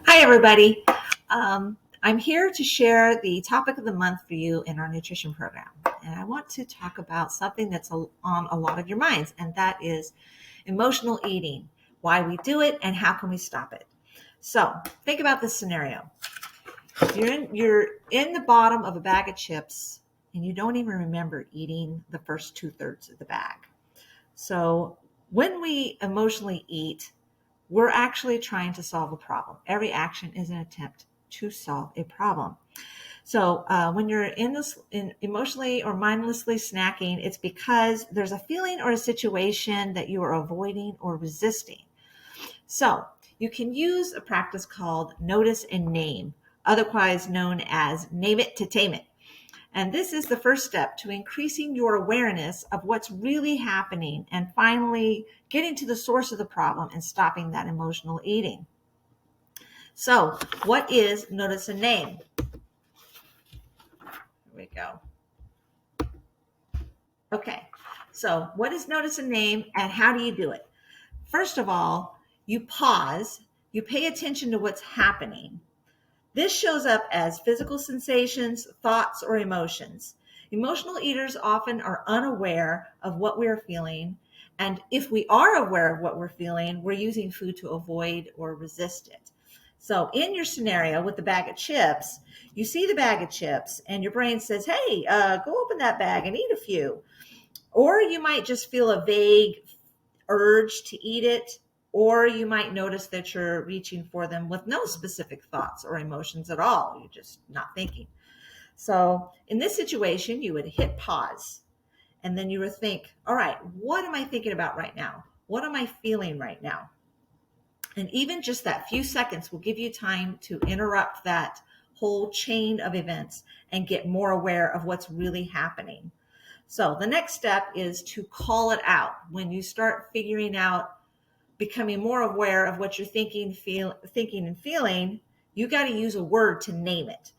Hi, everybody. I'm here to share the topic of the month for you in our nutrition program. And I want to talk about something that's on a lot of your minds, and that is emotional eating, why we do it, and how can we stop it. So think about this scenario. You're in the bottom of a bag of chips, and you don't even remember eating the first two-thirds of the bag. So when we emotionally eat, we're actually trying to solve a problem. Every action is an attempt to solve a problem. So when you're in emotionally or mindlessly snacking, it's because there's a feeling or a situation that you are avoiding or resisting. So you can use a practice called notice and name, otherwise known as name it to tame it. And this is the first step to increasing your awareness of what's really happening and finally getting to the source of the problem and stopping that emotional eating. So, what is notice and name? Here we go. Okay. So, what is notice and name and how do you do it? First of all, you pause, you pay attention to what's happening. This shows up as physical sensations, thoughts, or emotions. Emotional eaters often are unaware of what we're feeling. And if we are aware of what we're feeling, we're using food to avoid or resist it. So, in your scenario with the bag of chips, you see the bag of chips, and your brain says, hey, go open that bag and eat a few. Or you might just feel a vague urge to eat it, or you might notice that you're reaching for them with no specific thoughts or emotions at all. You're just not thinking. So in this situation, you would hit pause and then you would think, all right, what am I thinking about right now? What am I feeling right now? And even just that few seconds will give you time to interrupt that whole chain of events and get more aware of what's really happening. So the next step is to call it out. When you start figuring out, becoming more aware of what you're thinking and feeling, you got to use a word to name it.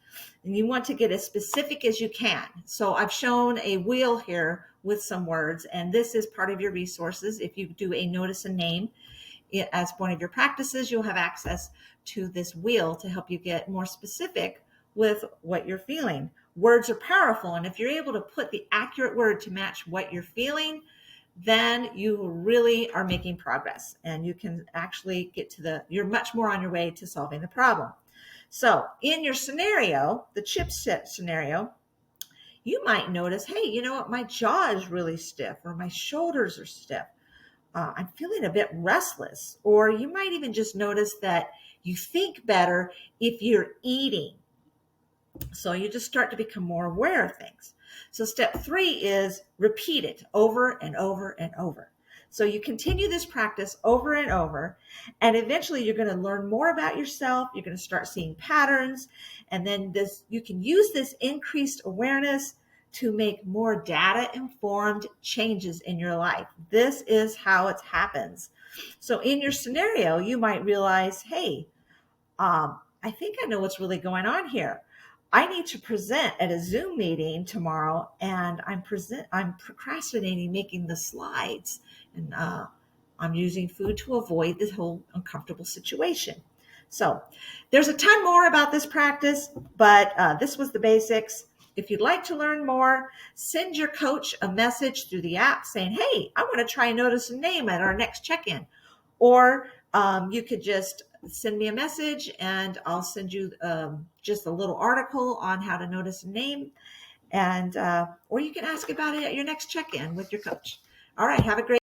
And you want to get as specific as you can. So I've shown a wheel here with some words, and this is part of your resources. If you do a notice and name as one of your practices, you'll have access to this wheel to help you get more specific with what you're feeling. Words are powerful, and if you're able to put the accurate word to match what you're feeling, then you really are making progress and you can actually you're much more on your way to solving the problem. So in your scenario, the chip set scenario, you might notice, hey, you know what, my jaw is really stiff or my shoulders are stiff. I'm feeling a bit restless. Or you might even just notice that you think better if you're eating. So you just start to become more aware of things. So step 3 is repeat it over and over and over. So you continue this practice over and over, and eventually you're going to learn more about yourself. You're going to start seeing patterns, and then you can use this increased awareness to make more data informed changes in your life. This is how it happens. So in your scenario, you might realize, hey, I think I know what's really going on here. I need to present at a Zoom meeting tomorrow, and I'm procrastinating making the slides, and I'm using food to avoid this whole uncomfortable situation. So there's a ton more about this practice, but this was the basics. If you'd like to learn more, send your coach a message through the app saying, hey, I want to try notice and name at our next check-in. Or you could just send me a message and I'll send you just a little article on how to notice a name. And or you can ask about it at your next check-in with your coach. All right, have a great